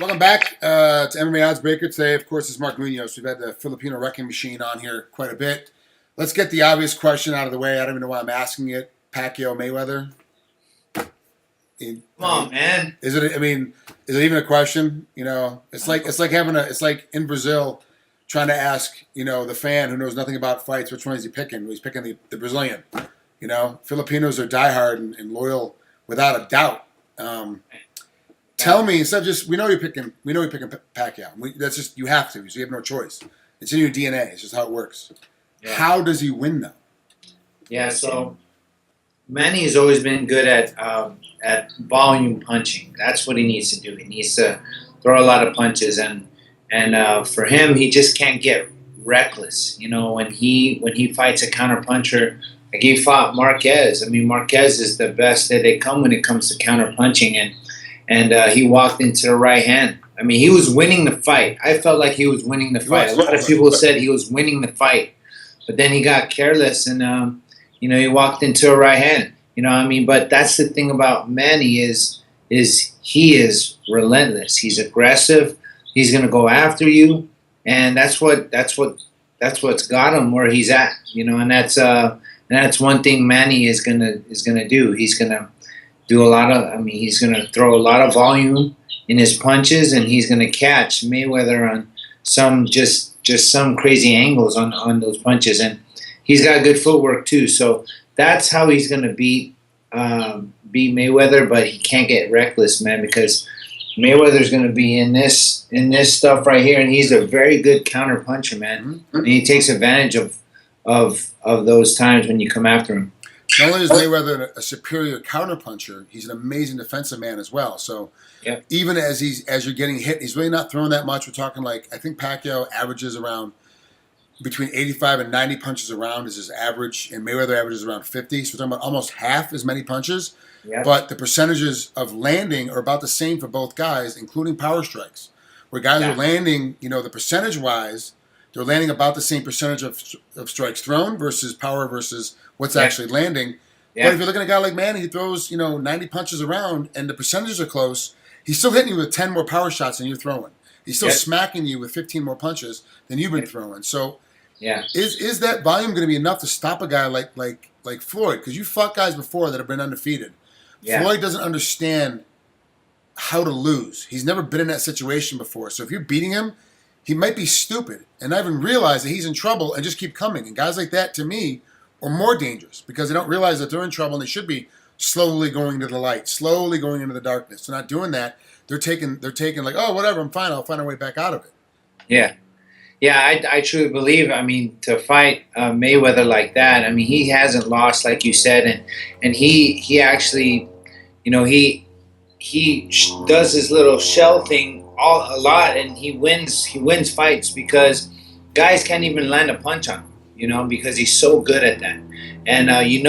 Welcome back to MMAOddsBreaker. Today, of course, is Mark Munoz. We've had the Filipino wrecking machine on here quite a bit. Let's get the obvious question out of the way. I don't even know why I'm asking it. Pacquiao Mayweather. Come on, man. Is it? I mean, is it even a question? You know, it's like in Brazil, trying to ask the fan who knows nothing about fights which one is he picking. He's picking the Brazilian. You know, Filipinos are diehard and loyal without a doubt. Tell me, instead of just we know you're picking Pacquiao. That's just you have to. So you have no choice. It's in your DNA. It's just how it works. Yeah. How does he win though? Yeah, so Manny has always been good at volume punching. That's what he needs to do. He needs to throw a lot of punches, and for him, he just can't get reckless. You know, when he fights a counter puncher, like he fought Marquez. I mean, Marquez is the best that they come when it comes to counter punching, and he walked into the right hand. I mean, he was winning the fight. I felt like he was winning the fight. A lot of people said he was winning the fight, but then he got careless and he walked into a right hand. You know what I mean? But that's the thing about Manny is he is relentless. He's aggressive. He's gonna go after you, and that's what's got him where he's at. You know, and that's one thing Manny is gonna do. He's gonna do a lot of. I mean, he's gonna throw a lot of volume in his punches, and he's gonna catch Mayweather on some just some crazy angles on those punches, and he's got good footwork too. So that's how he's gonna beat Mayweather, but he can't get reckless, man, because Mayweather's gonna be in this stuff right here, and he's a very good counter puncher, man. Mm-hmm. And he takes advantage of those times when you come after him. Not only is Mayweather a superior counterpuncher, he's an amazing defensive man as well. So even as you're getting hit, he's really not throwing that much. We're talking I think Pacquiao averages around between 85 and 90 punches a round is his average, and Mayweather averages around 50. So we're talking about almost half as many punches. Yep. But the percentages of landing are about the same for both guys, including power strikes, where guys are landing, the percentage-wise, they're landing about the same percentage of strikes thrown versus power versus what's actually landing. Yeah. But if you're looking at a guy like Manny, he throws 90 punches around and the percentages are close, he's still hitting you with 10 more power shots than you're throwing. He's still smacking you with 15 more punches than you've been throwing. So is that volume going to be enough to stop a guy like Floyd? Because you fought guys before that have been undefeated. Yeah. Floyd doesn't understand how to lose. He's never been in that situation before. So if you're beating him, he might be stupid and not even realize that he's in trouble and just keep coming. And guys like that, to me, are more dangerous because they don't realize that they're in trouble and they should be slowly going to the light, slowly going into the darkness. They're not doing that. They're taking like, oh, whatever, I'm fine. I'll find a way back out of it. Yeah. Yeah, I truly believe, I mean, to fight Mayweather like that, I mean, he hasn't lost, like you said, and he actually, he does his little shell thing a lot, and he wins fights because guys can't even land a punch on him, because he's so good at that. And that he's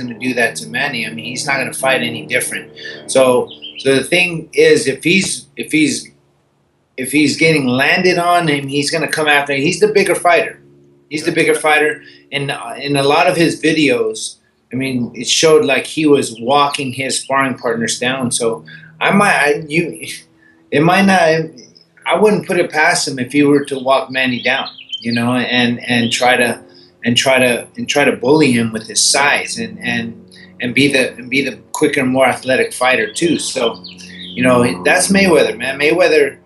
going to do that to Manny. I mean, he's not going to fight any different. So the thing is, if he's getting landed on him, he's going to come after him. He's the bigger fighter. And in a lot of his videos, I mean, it showed like he was walking his sparring partners down. So I wouldn't put it past him if he were to walk Manny down, and try to bully him with his size and be the quicker, more athletic fighter too. So, that's Mayweather, man. Mayweather,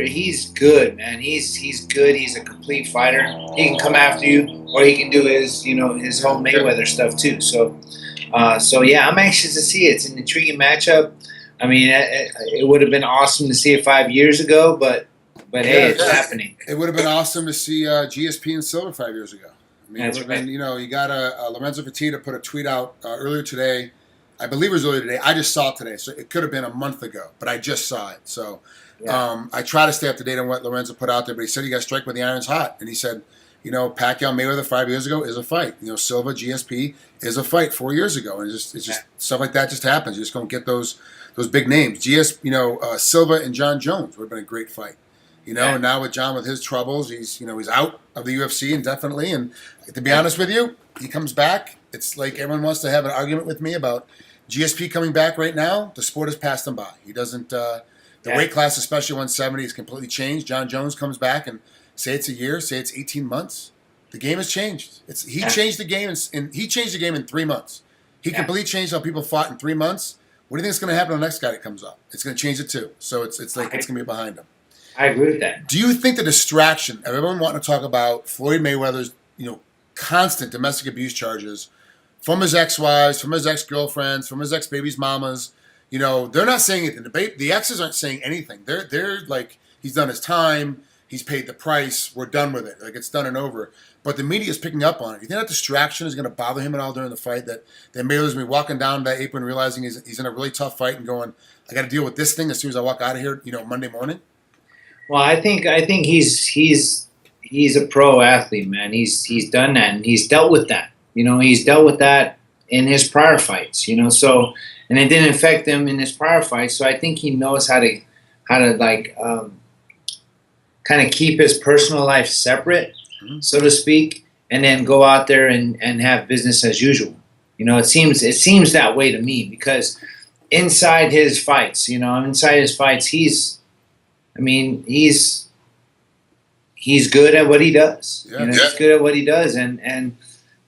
he's good, man. He's good. He's a complete fighter. He can come after you, or he can do his whole Mayweather stuff too. So yeah, I'm anxious to see it. It's an intriguing matchup. I mean, it would have been awesome to see it 5 years ago, but hey, it's happening. It would have been awesome to see GSP and Silva 5 years ago. I mean, that's right. You got Lorenzo Fertitta put a tweet out earlier today. I believe it was earlier today. I just saw it today, so it could have been a month ago, but I just saw it. So I try to stay up to date on what Lorenzo put out there, but he said he got struck when the iron's hot, and he said, Pacquiao Mayweather 5 years ago is a fight. Silva GSP is a fight 4 years ago, and it's just stuff like that just happens. You just don't get those big names. Silva and John Jones would have been a great fight. And now with John with his troubles, he's out of the UFC indefinitely. And to be honest with you, he comes back. It's like everyone wants to have an argument with me about GSP coming back right now. The sport has passed him by. He doesn't. The weight class, especially 170, is completely changed. John Jones comes back and say it's a year, say it's 18 months. The game has changed. He changed the game, and he changed the game in 3 months. He completely changed how people fought in 3 months. What do you think is going to happen to the next guy that comes up? It's going to change it too. So it's going to be behind him. I agree with that. Do you think the distraction of everyone wanting to talk about Floyd Mayweather's, constant domestic abuse charges from his ex-wives, from his ex-girlfriends, from his ex-baby's mamas, they're not saying anything. The exes aren't saying anything. They're like, he's done his time, he's paid the price, we're done with it. Like, it's done and over. But the media is picking up on it. You think that distraction is going to bother him at all during the fight? That Mayweather's going to be walking down that apron, realizing he's in a really tough fight and going, I got to deal with this thing as soon as I walk out of here, Monday morning? Well, I think he's a pro athlete, man. He's done that, and he's dealt with that. He's dealt with that in his prior fights. So, and it didn't affect him in his prior fights. So I think he knows how to like kind of keep his personal life separate, so to speak, and then go out there and have business as usual. It seems that way to me, because inside his fights, he's good at what he does. He's good at what he does, and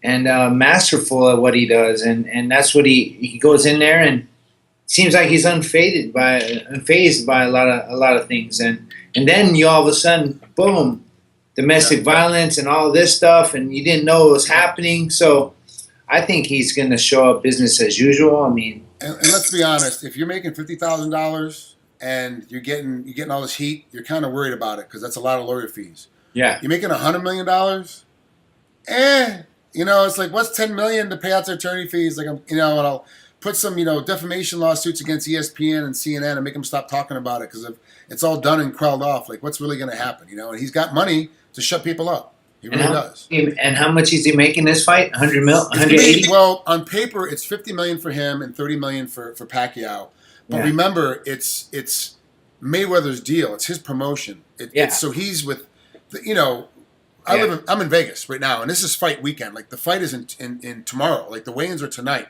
masterful at what he does, and that's what he goes in there, and seems like he's unfazed by a lot of things, and then you all of a sudden, boom, domestic violence and all this stuff, and you didn't know it was happening. So I think he's going to show up business as usual. And let's be honest, if you're making $50,000 and you're getting all this heat, you're kind of worried about it, because that's a lot of lawyer fees. Yeah. You're making $100 million? It's like, what's $10 million to pay out their attorney fees? Like, and I'll put some, defamation lawsuits against ESPN and CNN and make them stop talking about it, because if it's all done and crawled off, like, what's really going to happen? And he's got money to shut people up. He really does. And how much is he making this fight? 100 mil? 180? Well, on paper, it's $50 million for him and $30 million for Pacquiao. But remember, it's Mayweather's deal. It's his promotion. So he's with, I'm in Vegas right now, and this is fight weekend. Like, the fight is in tomorrow. Like, the weigh-ins are tonight.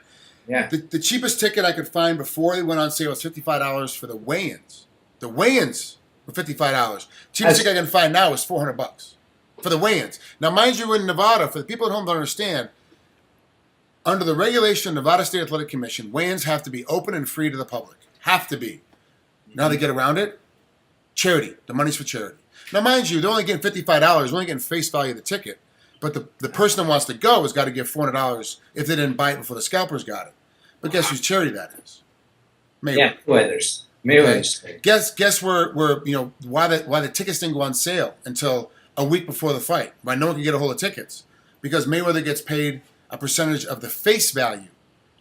Yeah. The cheapest ticket I could find before they went on sale was $55 for the weigh-ins. The weigh-ins were $55. Cheapest ticket I can find now is $400 for the weigh-ins. Now, mind you, in Nevada, for the people at home to understand, under the regulation of Nevada State Athletic Commission, weigh-ins have to be open and free to the public. Have to be. Now they get around it. Charity. The money's for charity. Now, mind you, they're only getting $55. They're only getting face value of the ticket. But the person that wants to go has got to give $400 if they didn't buy it before the scalpers got it. But guess whose charity that is? Mayweather. Yeah, Mayweather's. Okay. Guess where why the tickets didn't go on sale until a week before the fight. Why no one can get a hold of tickets? Because Mayweather gets paid a percentage of the face value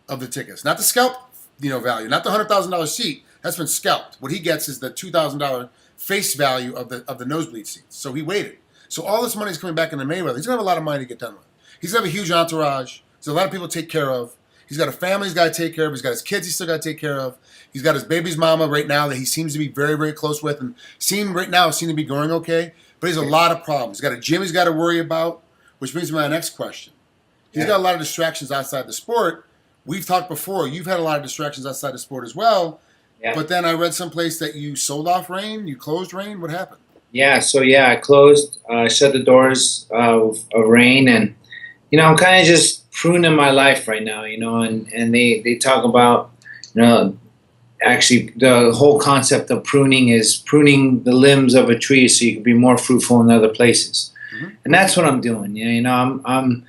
of the tickets, not the scalp value, not the $100,000 seat. That's been scalped. What he gets is the $2,000 face value of the nosebleed seats. So he waited. So all this money is coming back into Mayweather. He's gonna have a lot of money to get done with. He's gonna have a huge entourage. There's a lot of people to take care of. He's got a family he's got to take care of. He's got his kids he's still got to take care of. He's got his baby's mama right now that he seems to be very, very close with, and seem to be going okay. But he has a lot of problems. He's got a gym he's got to worry about, which brings me to my next question. He's got a lot of distractions outside the sport. We've talked before. You've had a lot of distractions outside the sport as well. Yeah. But then I read someplace that you sold off Reign. You closed Reign. What happened? Yeah. So I closed, shut the doors of Reign, and I'm kind of just pruning my life right now. And they talk about actually the whole concept of pruning is pruning the limbs of a tree so you can be more fruitful in other places. Mm-hmm. And that's what I'm doing. I'm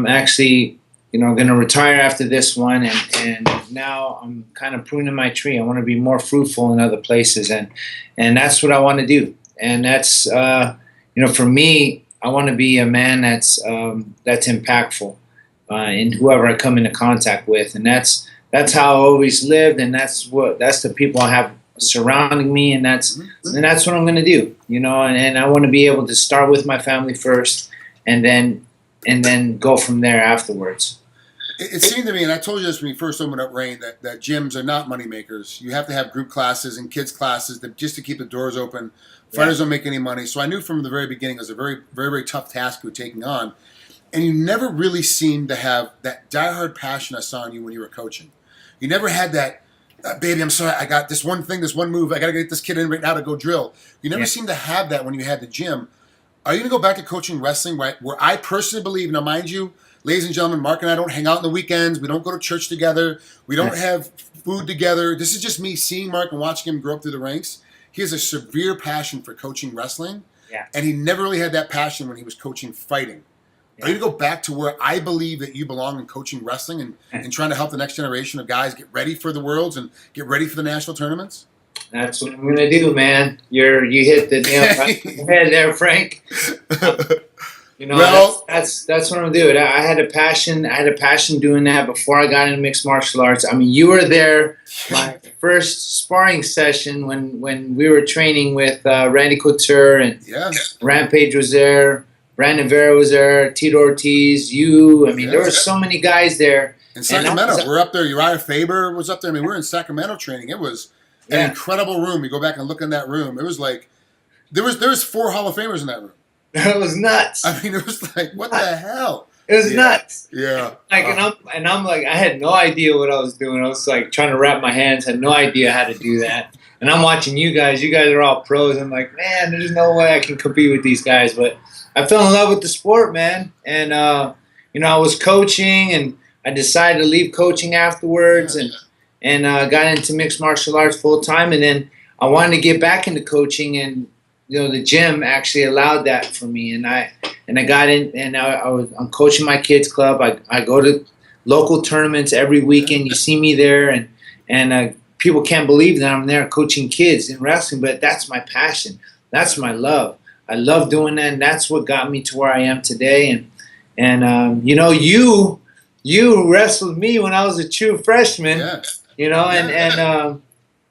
actually going to retire after this one, and now I'm kind of pruning my tree. I want to be more fruitful in other places, and that's what I want to do. And that's for me, I want to be a man that's impactful in whoever I come into contact with, and that's how I always lived, and that's the people I have surrounding me, and that's what I'm going to do. And I want to be able to start with my family first, and then go from there afterwards. It seemed to me, and I told you this when you first opened up Reign, that gyms are not money makers. You have to have group classes and kids classes just to keep the doors open. Fighters don't make any money. So I knew from the very beginning it was a very, very, very tough task you were taking on. And you never really seemed to have that diehard passion I saw in you when you were coaching. You never had that baby, I'm sorry, I got this one thing, this one move. I got to get this kid in right now to go drill. You never Yeah. seem to have that when you had the gym. Are you going to go back to coaching wrestling, right? Where I personally believe, now mind you, ladies and gentlemen, Mark and I don't hang out on the weekends. We don't go to church together. We don't have food together. This is just me seeing Mark and watching him grow up through the ranks. He has a severe passion for coaching wrestling. Yeah. And he never really had that passion when he was coaching fighting. Yeah. Are you going to go back to where I believe that you belong in coaching wrestling and trying to help the next generation of guys get ready for the Worlds and get ready for the national tournaments? That's what I'm gonna do, man. You hit the nail right on the head there, Frank. You know, Well- that's what I'm gonna do. I had a passion. I had a passion doing that before I got into mixed martial arts. I mean, you were there my first sparring session when we were training with Randy Couture and Yeah. Rampage was there. Brandon Vera was there. Tito Ortiz. You. I mean, there were so many guys there. In Sacramento, we're up there. Uriah Faber was up there. I mean, we're in Sacramento training. It was an incredible room. You go back and look in that room. It was like there was 4 Hall of Famers in that room. It was nuts. I mean, it was like, what the hell? It was nuts. Yeah. Like, and I'm like, I had no idea what I was doing. I was like trying to wrap my hands. Had no idea how to do that. And I'm watching you guys. You guys are all pros. I'm like, man, there's no way I can compete with these guys. But I fell in love with the sport, man. And you know, I was coaching, and I decided to leave coaching afterwards, and got into mixed martial arts full time. And then I wanted to get back into coaching, and you know, the gym actually allowed that for me. And I got in, and I'm coaching my kids club. I go to local tournaments every weekend. You see me there, and people can't believe that I'm there coaching kids in wrestling. But that's my passion. That's my love. I love doing that, and that's what got me to where I am today. And you know, you wrestled me when I was a true freshman. Yeah. You know, and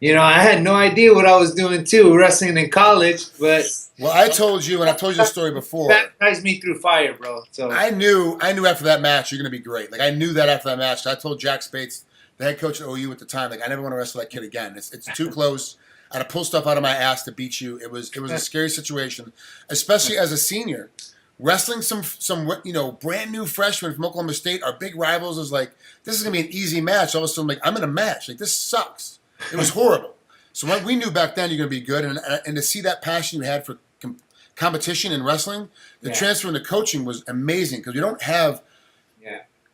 you know, I had no idea what I was doing too, wrestling in college. But Well, I told you, and I told you the story before. baptized me through fire, bro. So I knew after that match you're going to be great. Like, I knew that after that match. I told Jack Spates, the head coach at OU at the time, like, I never want to wrestle that kid again. It's too close. I had to pull stuff out of my ass to beat you. It was a scary situation, especially as a senior. Wrestling some you know, brand new freshmen from Oklahoma State, our big rivals, is like, this is gonna be an easy match. All of a sudden, like, I'm in a match. Like, this sucks. It was horrible. So we knew back then you're gonna be good, and to see that passion you had for competition in wrestling, the transfer into coaching was amazing, because we don't have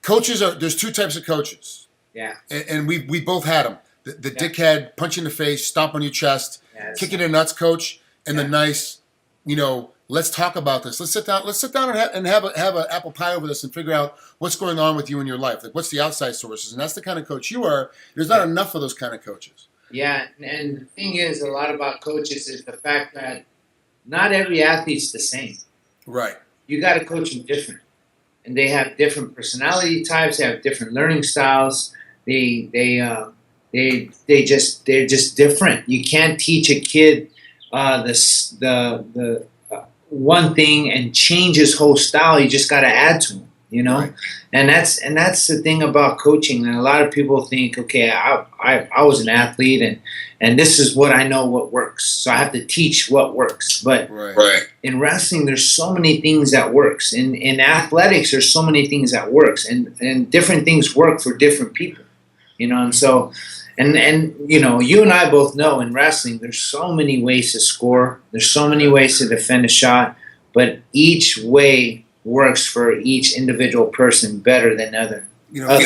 coaches. There's 2 types of coaches. Yeah. And we both had them. The dickhead, punch you in the face, stomp on your chest, kick you in the nuts coach, and the nice, you know, let's talk about this. Let's sit down and have an apple pie over this and figure out what's going on with you in your life. Like, what's the outside sources? And that's the kind of coach you are. There's not enough of those kind of coaches. Yeah, and the thing is, a lot about coaches is the fact that not every athlete's the same. Right. You got to coach them different, and they have different personality types. They have different learning styles. They're just different. You can't teach a kid the one thing and change his whole style. You just got to add to him, you know. Right. And that's the thing about coaching. And a lot of people think, okay, I was an athlete, and this is what I know what works, so I have to teach what works. But in wrestling, there's so many things that works. In athletics, there's so many things that works, and different things work for different people, you know. And so. And you know, you and I both know in wrestling there's so many ways to score. There's so many ways to defend a shot, but each way works for each individual person better than other. You know,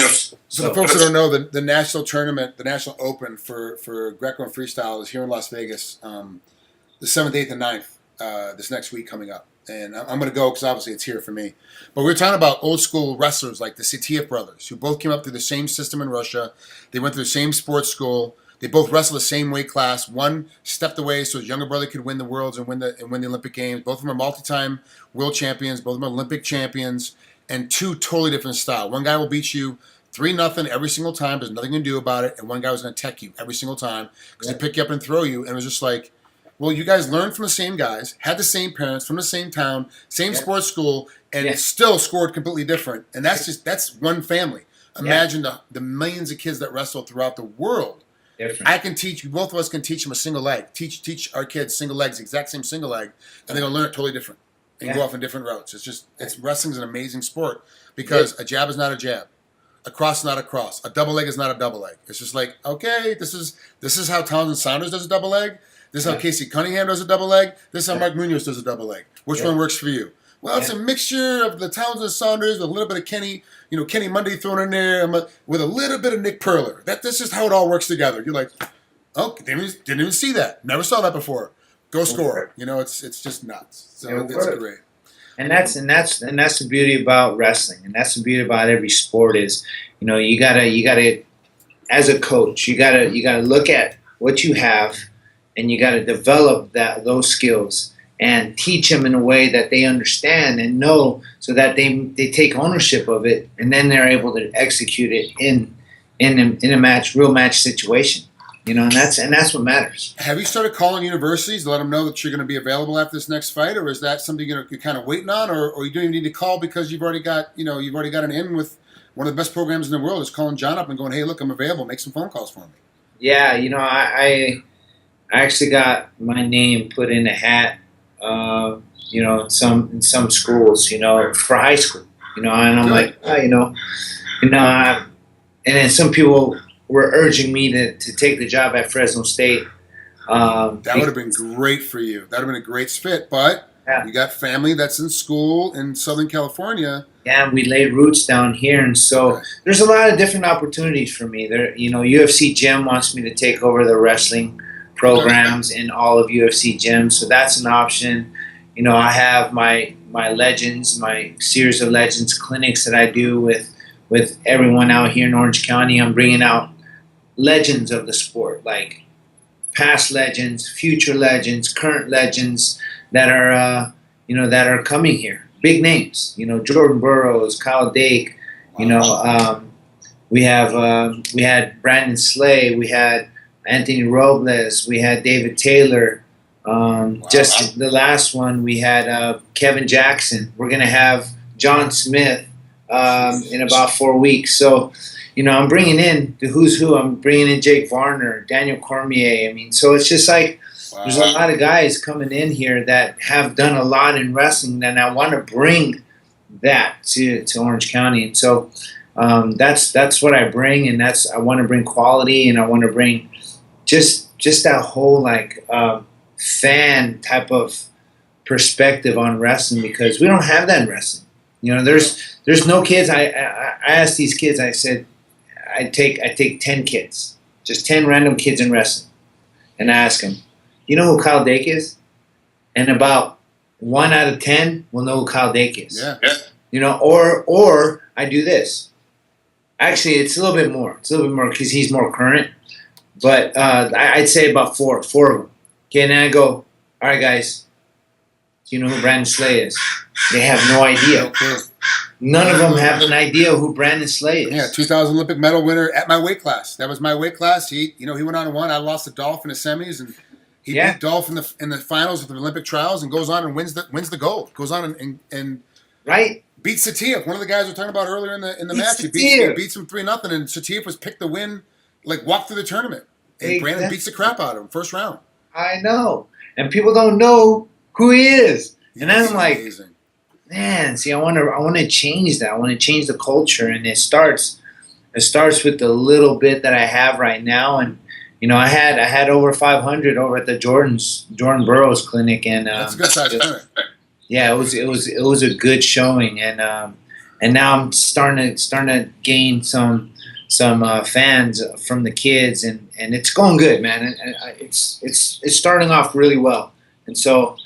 so the folks that don't know, the national tournament, the national open for Greco and freestyle is here in Las Vegas, the 7th, 8th, and 9th this next week coming up. And I'm going to go because obviously it's here for me. But we're talking about old school wrestlers like the Sitiev brothers, who both came up through the same system in Russia. They went through the same sports school. They both wrestled the same weight class. One stepped away so his younger brother could win the Worlds and win the Olympic Games. Both of them are multi-time world champions. Both of them are Olympic champions. And 2 totally different style. One guy will beat you 3-0 every single time. There's nothing you can do about it. And one guy was going to tech you every single time because he'd pick you up and throw you. And it was just like, well, you guys learned from the same guys, had the same parents, from the same town, same sports school, and still scored completely different. And that's one family. Imagine the millions of kids that wrestle throughout the world. Different. I can teach, both of us can teach them a single leg. Teach our kids single legs, exact same single leg, and they're going to learn it totally different and go off on different routes. Wrestling's an amazing sport because a jab is not a jab. A cross is not a cross. A double leg is not a double leg. It's just like, okay, this is how Townsend Saunders does a double leg. This is how Casey Cunningham does a double leg. This is how Mark Munoz does a double leg. Which one works for you? Well, it's a mixture of the Townsend Saunders with a little bit of Kenny Monday thrown in there with a little bit of Nick Perler. This is how it all works together. You're like, oh, didn't even see that. Never saw that before. Go score. It's just nuts. So it's great. And that's the beauty about wrestling, and that's the beauty about every sport is, you gotta as a coach, you gotta look at what you have, and you gotta develop those skills and teach them in a way that they understand and know, so that they take ownership of it, and then they're able to execute it in a real match situation. And that's what matters. Have you started calling universities to let them know that you're going to be available after this next fight, or is that something you're kind of waiting on, or you don't even need to call because you've already got an in with one of the best programs in the world? Is calling John up and going, hey, look, I'm available. Make some phone calls for me. Yeah, I actually got my name put in a hat. In some schools, for high school, and I'm like, and then some people were urging me to take the job at Fresno State. That would have been great for you. That would have been a great fit, but you got family that's in school in Southern California. Yeah, we laid roots down here, and so there's a lot of different opportunities for me. There, UFC Gym wants me to take over the wrestling programs in all of UFC gyms, so that's an option. I have my Legends, my series of Legends clinics that I do with everyone out here in Orange County. I'm bringing out legends of the sport, like past legends, future legends, current legends that are coming here. Big names, Jordan Burroughs, Kyle Dake. We had Brandon Slay, we had Anthony Robles, we had David Taylor. Just the last one, we had Kevin Jackson. We're gonna have John Smith in about 4 weeks. So, I'm bringing in the who's who. I'm bringing in Jake Varner, Daniel Cormier. So it's just like there's a lot of guys coming in here that have done a lot in wrestling, and I want to bring that to Orange County. And so that's what I bring, and I want to bring quality, and I want to bring just that whole fan type of perspective on wrestling, because we don't have that in wrestling. There's no kids. I asked these kids. I said, I take 10 kids, just 10 random kids in wrestling, and I ask them, you know who Kyle Dake is? And about 1 out of 10 will know who Kyle Dake is. Yeah. Or I do this. Actually, it's a little bit more. It's a little bit more because he's more current. But I'd say about four of them. Okay, and then I go, all right, guys, do you know who Brandon Slay is? They have no idea. None of them have an idea who Brandon Slay is. Yeah, 2000 Olympic medal winner at my weight class. That was my weight class. He went on and won. I lost to Dolph in the semis, and he beat Dolph in the finals of the Olympic trials, and goes on and wins the gold. Goes on and beats Satif, one of the guys we were talking about earlier in the match. He beats him 3-0, and Satif was picked to win, walk through the tournament. And Brandon beats the crap out of him first round. I know, and people don't know who he is, and then I'm like, amazing. Man, see, I want to change that. I want to change the culture, and it starts with the little bit that I have right now. And I had over 500 over at the Jordan Burroughs clinic, and that's a good size clinic. Yeah, it was a good showing, and now I'm starting to gain some fans from the kids, and it's going good, man. And it's starting off really well, and so.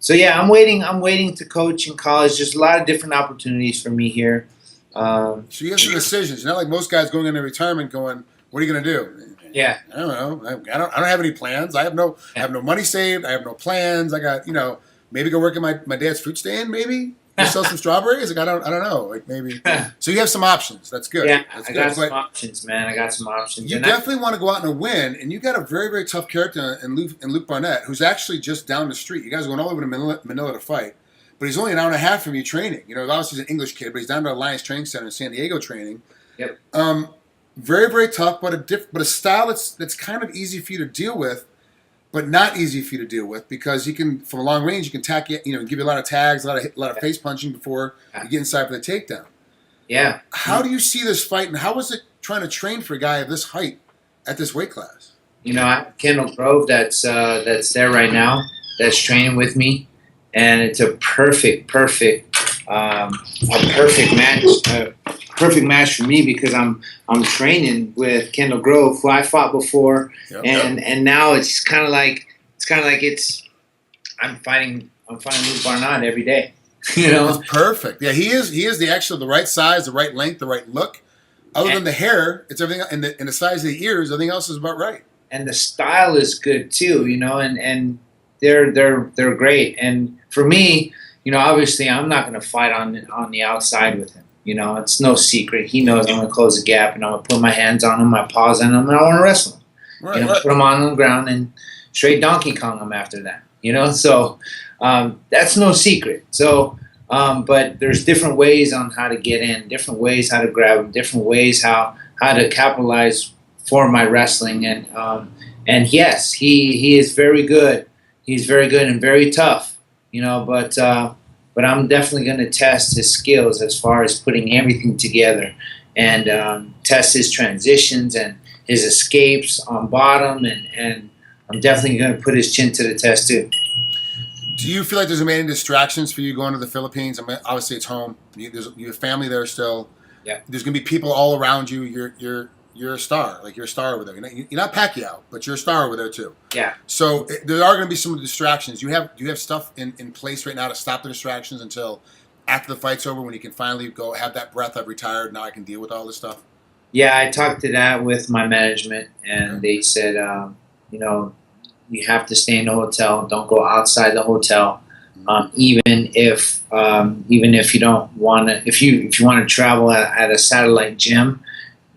So yeah, I'm waiting to coach in college. There's a lot of different opportunities for me here. So you have some decisions. You're not like most guys going into retirement going, what are you going to do? Yeah. I don't know. I don't have any plans. I have no money saved. I have no plans. I got, maybe go work at my dad's fruit stand, maybe. Sell some strawberries. I don't know. Maybe. So you have some options. That's good. Yeah, That's I got some options, man. I got some options. You definitely want to go out and win, and you got a very, very tough character in Luke Barnatt, who's actually just down the street. You guys are going all over to Manila to fight, but he's only an hour and a half from you training. Obviously he's an English kid, but he's down to Alliance Training Center in San Diego training. Yep. Very, very tough, but a style that's kind of easy for you to deal with, but not easy for you to deal with, because he can, from a long range, you can give you a lot of tags, a lot of face punching before you get inside for the takedown. Yeah. How do you see this fight, and how was it trying to train for a guy of this height at this weight class? You know, I have Kendall Grove that's there right now, that's training with me, and it's a perfect match for me because I'm training with Kendall Grove, who I fought before, and now it's kind of like I'm fighting Luke Barnatt every day. You know, it's perfect. Yeah, he is the right size, the right length, the right look. Other than the hair, it's everything, and the size of the ears. Everything else is about right. And the style is good too, you know, and they're great. And for me, you know, obviously I'm not going to fight on the outside with him. You know, it's no secret. He knows I'm going to close the gap, and I'm going to put my hands on him, my paws on him, and I want to wrestle him. Right, you know, put him on the ground and straight Donkey Kong him after that. You know, so that's no secret. So, but there's different ways on how to get in, different ways how to grab him, different ways how to capitalize for my wrestling. And yes, he is very good. He's very good and very tough. You know, but I'm definitely going to test his skills as far as putting everything together, and test his transitions and his escapes on bottom, and I'm definitely going to put his chin to the test too. Do you feel like there's any distractions for you going to the Philippines? I mean, obviously it's home. You have family there still. Yeah. There's going to be people all around you. You're a star. Like, you're a star over there. You're not Pacquiao, but you're a star over there too. Yeah. So there are going to be some distractions. Do you have stuff in place right now to stop the distractions until after the fight's over, when you can finally go have that breath? I've retired. Now I can deal with all this stuff. Yeah, I talked to that with my management, and they said, you know, you have to stay in the hotel. Don't go outside the hotel. Even if you don't want to, if you want to travel at a satellite gym,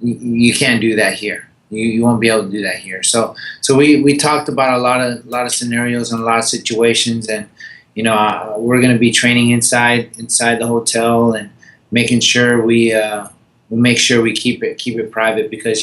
you can't do that here. You won't be able to do that here. So we talked about a lot of scenarios and a lot of situations, and you know, we're going to be training inside the hotel and making sure we make sure we keep it private, because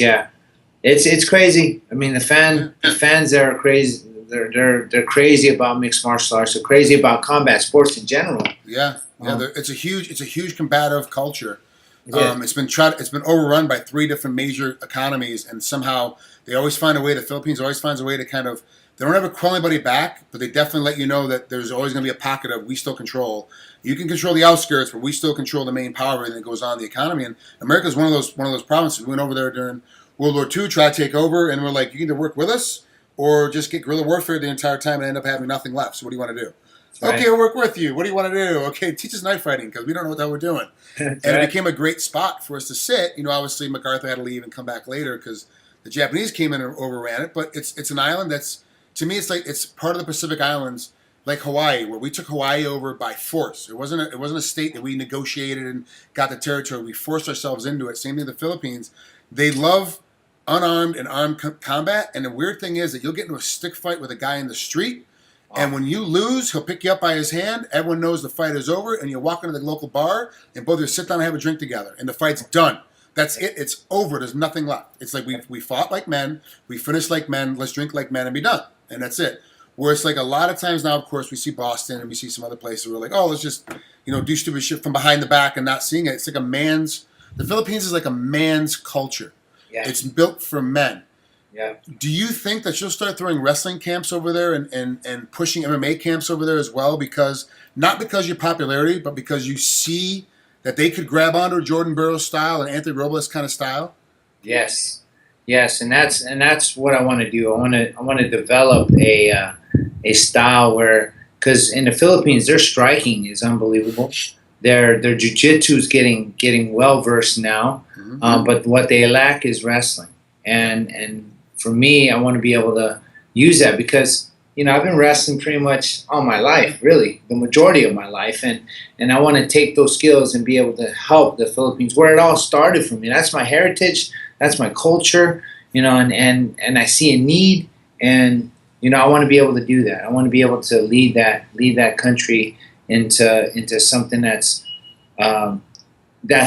it's crazy. I mean, the fans there are crazy. They're crazy about mixed martial arts. They're crazy about combat sports in general. Yeah. It's a huge combative culture. Yeah. It's been overrun by 3 different major economies, and somehow they always find a way. The Philippines always finds a way to kind of, they don't ever call anybody back, but they definitely let you know that there's always going to be a pocket of, we still control. You can control the outskirts, but we still control the main power of everything that goes on in the economy. And America is one of those provinces. We went over there during World War II, tried to take over, and we're like, you can either work with us or just get guerrilla warfare the entire time and end up having nothing left. So what do you want to do? Right. Okay, I'll work with you. What do you want to do? Okay, teach us knife fighting, because we don't know what the hell we're doing. And it became a great spot for us to sit. You know, obviously MacArthur had to leave and come back later because the Japanese came in and overran it. But it's an island that's, to me, it's part of the Pacific Islands, like Hawaii, where we took Hawaii over by force. It wasn't a state that we negotiated and got the territory. We forced ourselves into it. Same thing with the Philippines. They love unarmed and armed combat. And the weird thing is that you'll get into a stick fight with a guy in the street, and when you lose, he'll pick you up by his hand. Everyone knows the fight is over, and you walk into the local bar, and both of you sit down and have a drink together, and the fight's done. That's it. It's over. There's nothing left. It's like we fought like men, we finished like men. Let's drink like men and be done, and that's it. Whereas like a lot of times now, of course, we see Boston and we see some other places where we're like, oh, let's just do stupid shit from behind the back and not seeing it. It's like the Philippines is like a man's culture. Yeah. It's built for men. Yeah. Do you think that you'll start throwing wrestling camps over there and pushing MMA camps over there as well? Because not because your popularity, but because you see that they could grab onto Jordan Burroughs style and Anthony Robles kind of style? Yes, and that's what I want to do. I want to develop a style where, because in the Philippines their striking is unbelievable. Their jiu-jitsu is getting well versed now, but what they lack is wrestling. And for me, I want to be able to use that, because I've been wrestling pretty much all my life, really, the majority of my life, and I want to take those skills and be able to help the Philippines, where it all started for me. That's my heritage, that's my culture, and I see a need, and I want to be able to do that. I want to be able to lead that country into something that's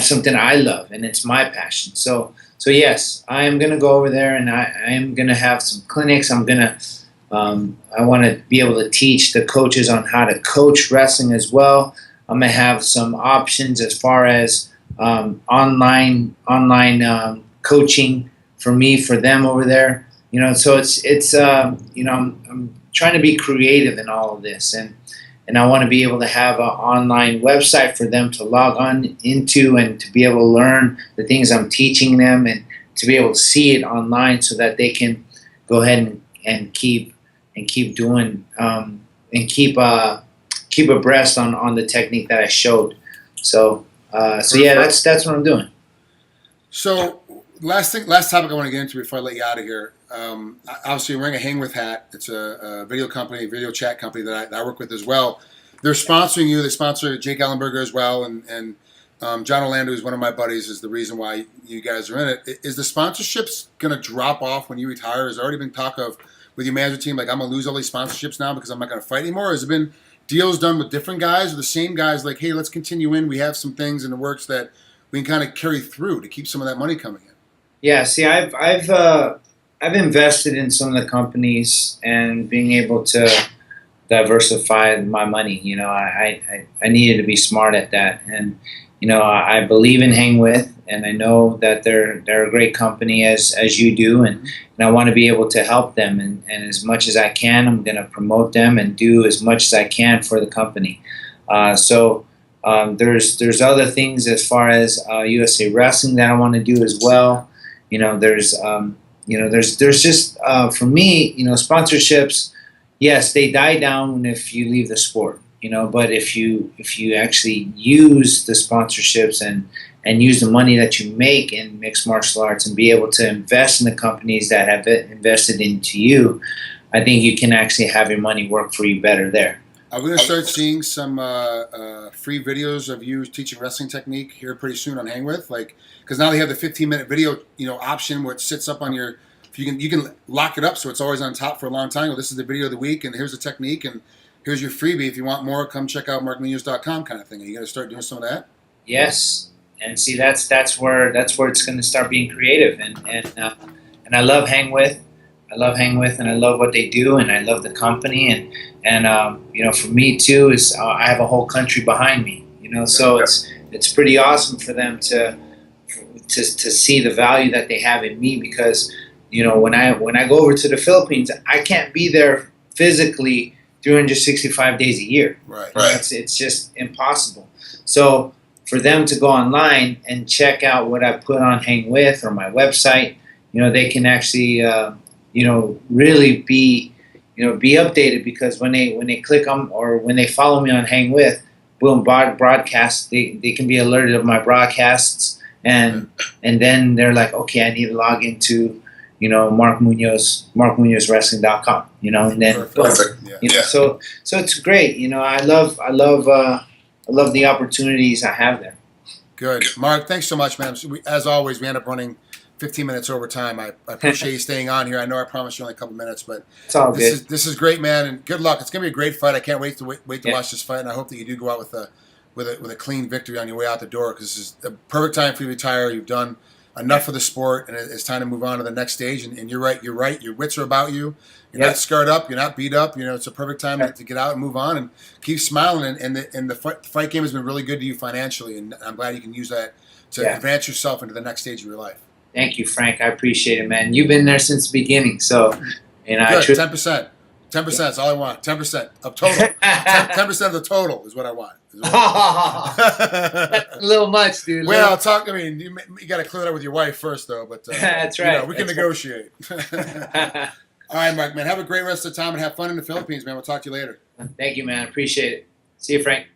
something I love, and it's my passion. So yes, I am going to go over there, and I am going to have some clinics. I want to be able to teach the coaches on how to coach wrestling as well. I'm going to have some options as far as online coaching for me, for them over there. So it's I'm trying to be creative in all of this, and I want to be able to have an online website for them to log on into and to be able to learn the things I'm teaching them, and to be able to see it online so that they can go ahead and keep doing and keep abreast on the technique that I showed. So yeah, that's what I'm doing. So last topic I want to get into before I let you out of here. Obviously, you're wearing a Hang With hat. It's a video company, video chat company that I work with as well. They're sponsoring you. They sponsor Jake Ellenberger as well, and John Orlando, who's one of my buddies, is the reason why you guys are in it. Is the sponsorships going to drop off when you retire? Has there already been talk of with your management team, like, I'm going to lose all these sponsorships now because I'm not going to fight anymore? Or has it been deals done with different guys, or the same guys like, hey, let's continue in. We have some things in the works that we can kind of carry through to keep some of that money coming in? Yeah, see, I've invested in some of the companies and being able to diversify my money. I needed to be smart at that, and I believe in Hang With, and I know that they're a great company as you do, and I want to be able to help them, and as much as I can, I'm going to promote them and do as much as I can for the company. So there's other things as far as USA Wrestling that I want to do as well. There's just for me, sponsorships. Yes, they die down if you leave the sport. But if you actually use the sponsorships and use the money that you make in mixed martial arts and be able to invest in the companies that have invested into you, I think you can actually have your money work for you better there. Are we going to start seeing some free videos of you teaching wrestling technique here pretty soon on Hang With? Because now they have the 15-minute video, option where it sits up on your. You can lock it up so it's always on top for a long time. Well, this is the video of the week, and here's the technique, and here's your freebie. If you want more, come check out MarkMunoz.com kind of thing. Are you going to start doing some of that? Yes, and see that's where it's going to start being creative, and I love Hang With. I love Hang With, and I love what they do, and I love the company, and for me too is I have a whole country behind me, so it's pretty awesome for them to see the value that they have in me, because when I go over to the Philippines, I can't be there physically 365 days a year. Right. It's just impossible. So for them to go online and check out what I put on Hang With or my website, they can actually really be updated, because when they click on or when they follow me on Hang With, boom, broadcast, they can be alerted of my broadcasts, and then they're like, okay, I need to log into Mark Munoz, MarkMunozWrestling.com, and then so it's great. I love the opportunities I have there. Good, Mark. Thanks so much, man. As always, we end up running 15 minutes over time. I appreciate you staying on here. I know I promised you only a couple minutes, but it's all good. This is great, man, and good luck. It's gonna be a great fight. I can't wait to watch this fight, and I hope that you do go out with a clean victory on your way out the door, because this is the perfect time for you to retire. You've done enough for the sport, and it's time to move on to the next stage. And you're right. Your wits are about you. You're not scarred up. You're not beat up. It's a perfect time to get out and move on and keep smiling. And the fight game has been really good to you financially, and I'm glad you can use that to advance yourself into the next stage of your life. Thank you, Frank. I appreciate it, man. You've been there since the beginning, so good. 10%. 10% is all I want. 10% of total. 10% of the total is what I want. That's a little much, dude. Well, I'll talk. I mean, you got to clear that with your wife first, though. But that's right. We can negotiate. All right, Mark, man. Have a great rest of the time and have fun in the Philippines, man. We'll talk to you later. Thank you, man. Appreciate it. See you, Frank.